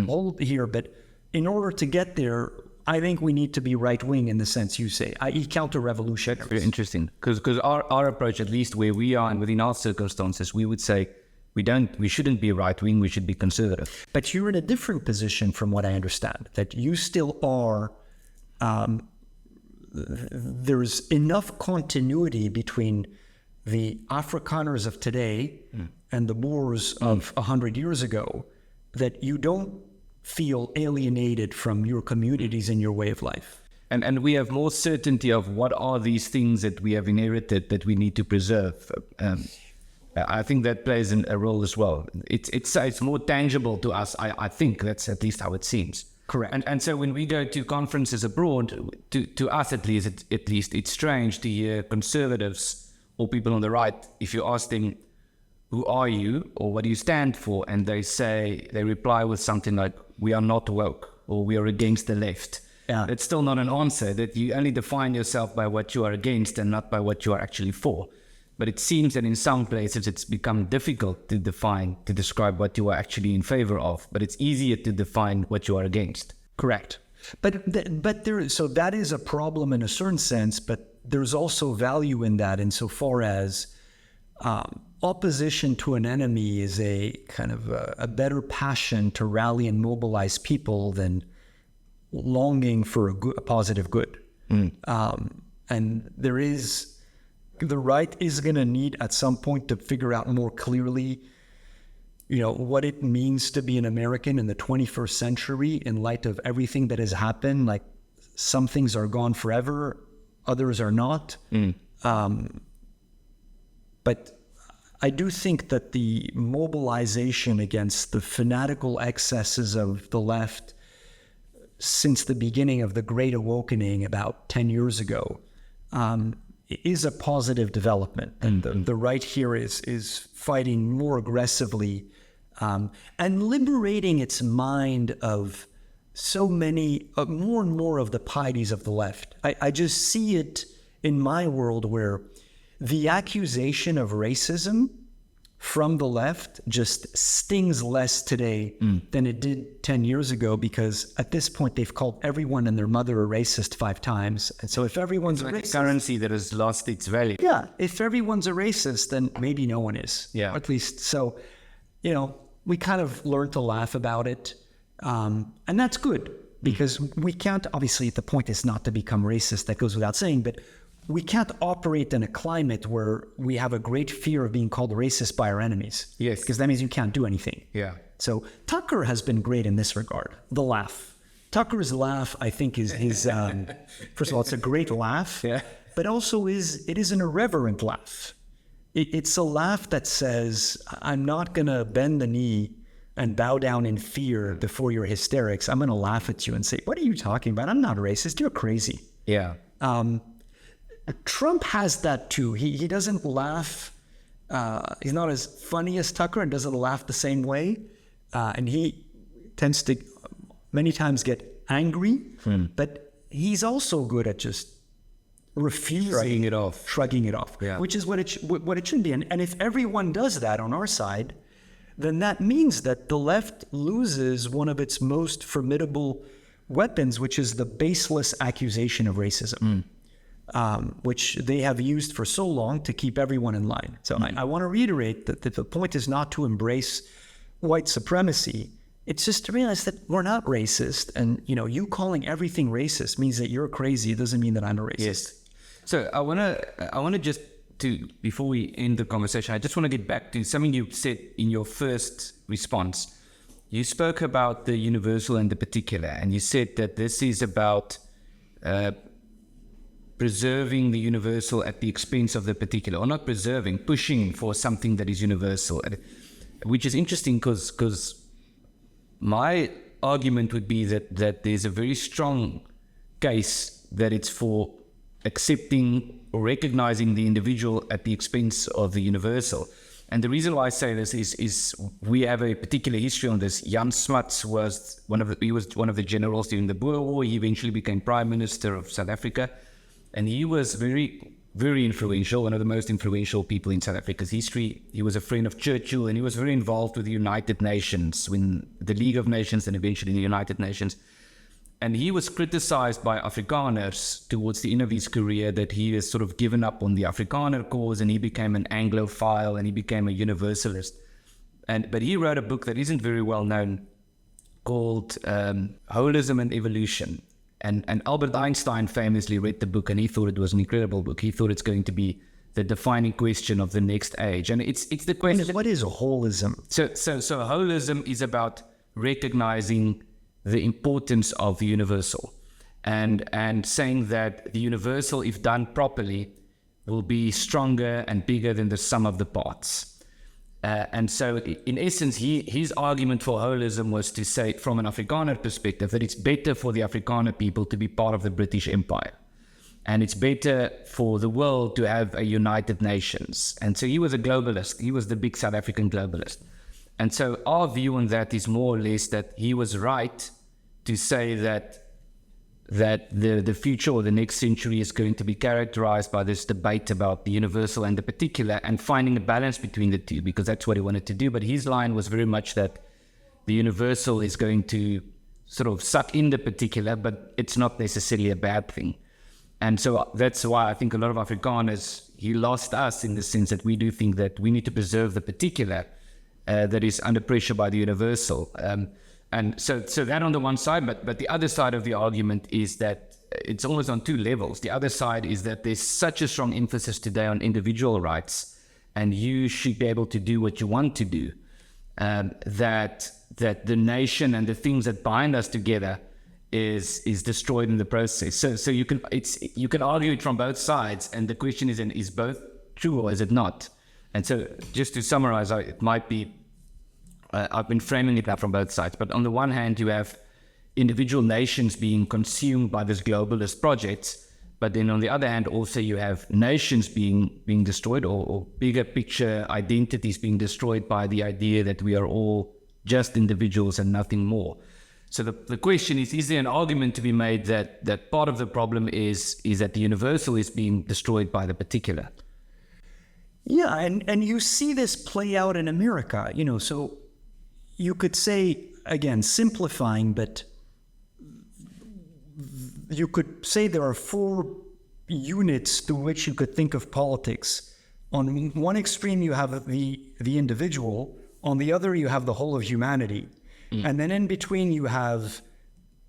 hold here. But in order to get there, I think we need to be right-wing in the sense you say, i.e. counter-revolutionary. Very interesting. Because our approach, at least where we are and within our circumstances, we would say we shouldn't be right-wing, we should be conservative. But you're in a different position from what I understand, that you still are, there's enough continuity between the Afrikaners of today and the Boers of 100 years ago that you don't feel alienated from your communities and your way of life. And we have more certainty of what are these things that we have inherited that we need to preserve. I think that plays a role as well. It's more tangible to us. I think that's at least how it seems. Correct. And so when we go to conferences abroad, to us at least, it's strange to hear conservatives or people on the right, if you ask them, who are you or what do you stand for? And they reply with something like, we are not woke or we are against the left. Yeah. That's still not an answer, that you only define yourself by what you are against and not by what you are actually for. But it seems that in some places it's become difficult to describe what you are actually in favor of, but it's easier to define what you are against. Correct. But so that is a problem in a certain sense, but there's also value in that insofar as opposition to an enemy is a kind of a better passion to rally and mobilize people than longing for a positive good. And the right is going to need at some point to figure out more clearly, what it means to be an American in the 21st century in light of everything that has happened. Like, some things are gone forever, others are not. But I do think that the mobilization against the fanatical excesses of the left since the beginning of the Great Awakening about 10 years ago is a positive development. And the right here is fighting more aggressively and liberating its mind of so many, more and more of the pieties of the left. I just see it in my world where the accusation of racism from the left just stings less today than it did 10 years ago, because at this point they've called everyone and their mother a racist 5 times. And so if everyone's a racist, a currency that has lost its value. Yeah, if everyone's a racist, then maybe no one is. Yeah. Or at least, so, we kind of learned to laugh about it. And that's good, because we can't, obviously the point is not to become racist, that goes without saying, but we can't operate in a climate where we have a great fear of being called racist by our enemies. Yes. Because that means you can't do anything. Yeah. So Tucker has been great in this regard. The laugh. Tucker's laugh, I think, is his, first of all, it's a great laugh. Yeah. But also it is an irreverent laugh. It's a laugh that says, I'm not going to bend the knee and bow down in fear before your hysterics, I'm going to laugh at you and say, what are you talking about? I'm not racist. You're crazy. Yeah. Trump has that too. He doesn't laugh. He's not as funny as Tucker and doesn't laugh the same way. And he tends to many times get angry, but he's also good at just refusing, shrugging it off, yeah. which is what it should be. And if everyone does that on our side, then that means that the left loses one of its most formidable weapons, which is the baseless accusation of racism, which they have used for so long to keep everyone in line. So I want to reiterate that the point is not to embrace white supremacy. It's just to realize that we're not racist. And, you calling everything racist means that you're crazy. It doesn't mean that I'm a racist. Yes. So I want to just before we end the conversation, I just want to get back to something you said in your first response. You spoke about the universal and the particular, and you said that this is about preserving the universal at the expense of the particular, or not preserving, pushing for something that is universal, which is interesting because my argument would be that there's a very strong case that it's for accepting or recognizing the individual at the expense of the universal. And the reason why I say this is we have a particular history on this. Jan Smuts was one of the generals during the Boer War. He eventually became Prime Minister of South Africa, and he was very, very influential, one of the most influential people in South Africa's history. He was a friend of Churchill, and he was very involved with the United Nations, when the League of Nations and eventually the United Nations. And he was criticized by Afrikaners towards the end of his career that he has sort of given up on the Afrikaner cause, and he became an Anglophile and he became a universalist. But he wrote a book that isn't very well known called Holism and Evolution. And Albert Einstein famously read the book, and he thought it was an incredible book. He thought it's going to be the defining question of the next age. And it's the question. What is holism? So holism is about recognizing the importance of the universal, and saying that the universal, if done properly, will be stronger and bigger than the sum of the parts. And so in essence, his argument for holism was to say, from an Afrikaner perspective, that it's better for the Afrikaner people to be part of the British Empire. And it's better for the world to have a United Nations. And so he was a globalist. He was the big South African globalist. And so our view on that is more or less that he was right to say that the future or the next century is going to be characterized by this debate about the universal and the particular, and finding a balance between the two, because that's what he wanted to do. But his line was very much that the universal is going to sort of suck in the particular, but it's not necessarily a bad thing. And so that's why I think a lot of Afrikaners, he lost us in the sense that we do think that we need to preserve the particular that is under pressure by the universal. And so that on the one side, but the other side of the argument is that it's almost on two levels. The other side is that there's such a strong emphasis today on individual rights, and you should be able to do what you want to do, that the nation and the things that bind us together is destroyed in the process. So you can argue it from both sides, and the question is both true or is it not? And so just to summarize, it might be, I've been framing it up from both sides, but on the one hand, you have individual nations being consumed by this globalist project, but then on the other hand, also you have nations being destroyed, or bigger picture identities being destroyed by the idea that we are all just individuals and nothing more. So the question is there an argument to be made that part of the problem is that the universal is being destroyed by the particular? Yeah, and you see this play out in America, so you could say, again, simplifying, but you could say there are four units to which you could think of politics. On one extreme, you have the individual. On the other, you have the whole of humanity. And then in between, you have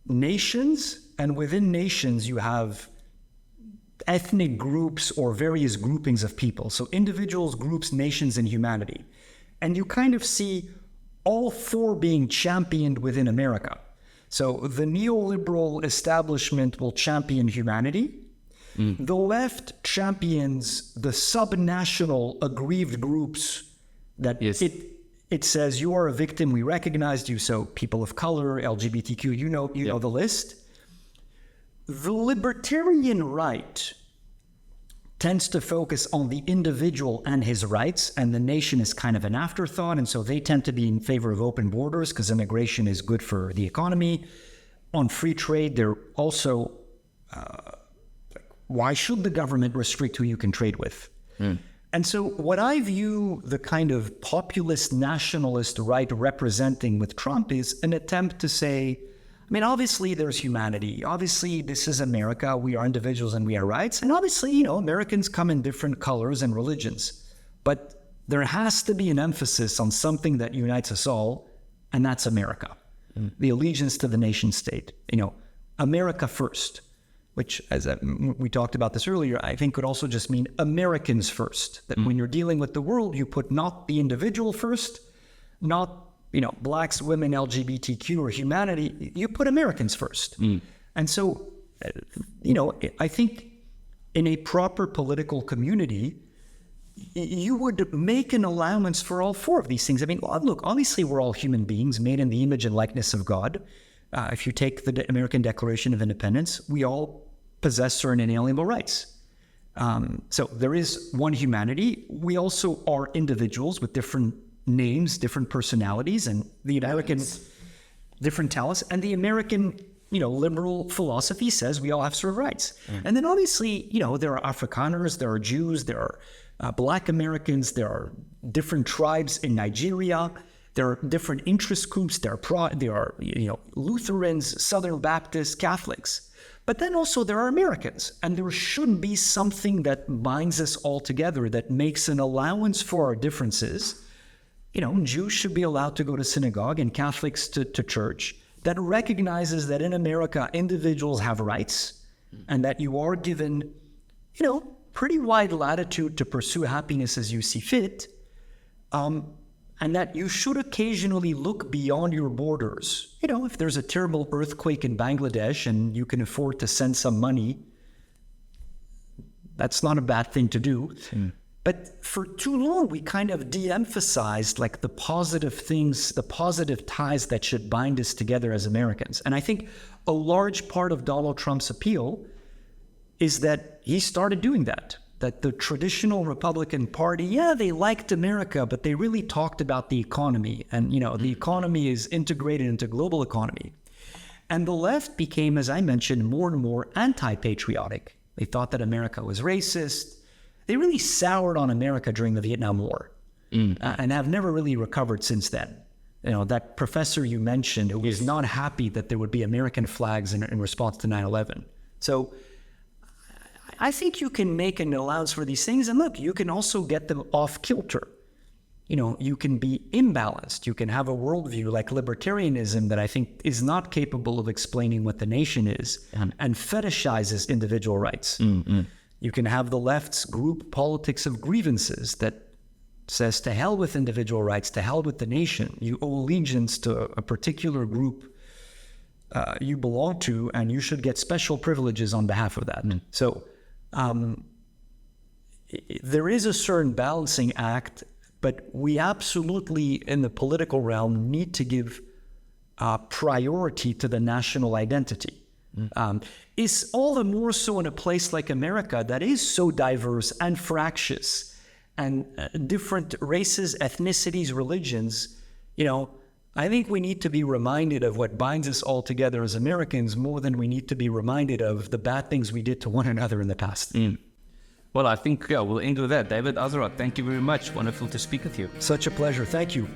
nations, and within nations, you have ethnic groups or various groupings of people. So individuals, groups, nations, and humanity. And you kind of see all four being championed within America. So the neoliberal establishment will champion humanity. The left champions the subnational aggrieved groups that It says you are a victim, we recognized you, so people of color, LGBTQ, you know the list. The libertarian right tends to focus on the individual and his rights, and the nation is kind of an afterthought, and so they tend to be in favor of open borders because immigration is good for the economy. On free trade, they're also, why should the government restrict who you can trade with? And so what I view the kind of populist nationalist right representing with Trump is an attempt to say, I mean, obviously there's humanity. Obviously this is America. We are individuals and we are rights. And obviously, Americans come in different colors and religions. But there has to be an emphasis on something that unites us all, and that's America. The allegiance to the nation state. America first. Which, as we talked about this earlier, I think could also just mean Americans first. That when you're dealing with the world, you put not the individual first, not, blacks, women, LGBTQ, or humanity, you put Americans first. And so, I think in a proper political community, you would make an allowance for all four of these things. I mean, look, obviously we're all human beings made in the image and likeness of God. If you take the American Declaration of Independence, we all possess certain inalienable rights. So there is one humanity. We also are individuals with different names, different personalities, and the American different talents. And the American, liberal philosophy says we all have certain rights. And then obviously, there are Afrikaners, there are Jews, there are Black Americans, there are different tribes in Nigeria. There are different interest groups. There are Lutherans, Southern Baptists, Catholics. But then also there are Americans, and there should be something that binds us all together, that makes an allowance for our differences. Jews should be allowed to go to synagogue and Catholics to church, that recognizes that in America, individuals have rights and that you are given, pretty wide latitude to pursue happiness as you see fit. And that you should occasionally look beyond your borders. If there's a terrible earthquake in Bangladesh and you can afford to send some money, that's not a bad thing to do. But for too long, we kind of de-emphasized the positive things, the positive ties that should bind us together as Americans. And I think a large part of Donald Trump's appeal is that he started doing that. That the traditional Republican Party, they liked America, but they really talked about the economy. And, the economy is integrated into global economy. And the left became, as I mentioned, more and more anti-patriotic. They thought that America was racist. They really soured on America during the Vietnam War and have never really recovered since then. That professor you mentioned who was not happy that there would be American flags in response to 9/11. So I think you can make an allowance for these things. And look, you can also get them off kilter. You can be imbalanced. You can have a worldview like libertarianism that I think is not capable of explaining what the nation is and fetishizes individual rights. You can have the left's group politics of grievances that says to hell with individual rights, to hell with the nation. You owe allegiance to a particular group you belong to, and you should get special privileges on behalf of that. So there is a certain balancing act, but we absolutely, in the political realm, need to give priority to the national identity. Is all the more so in a place like America that is so diverse and fractious, and different races, ethnicities, religions. I think we need to be reminded of what binds us all together as Americans more than we need to be reminded of the bad things we did to one another in the past. Well, I think we'll end with that. David Azerrad, thank you very much. Wonderful to speak with you. Such a pleasure. Thank you.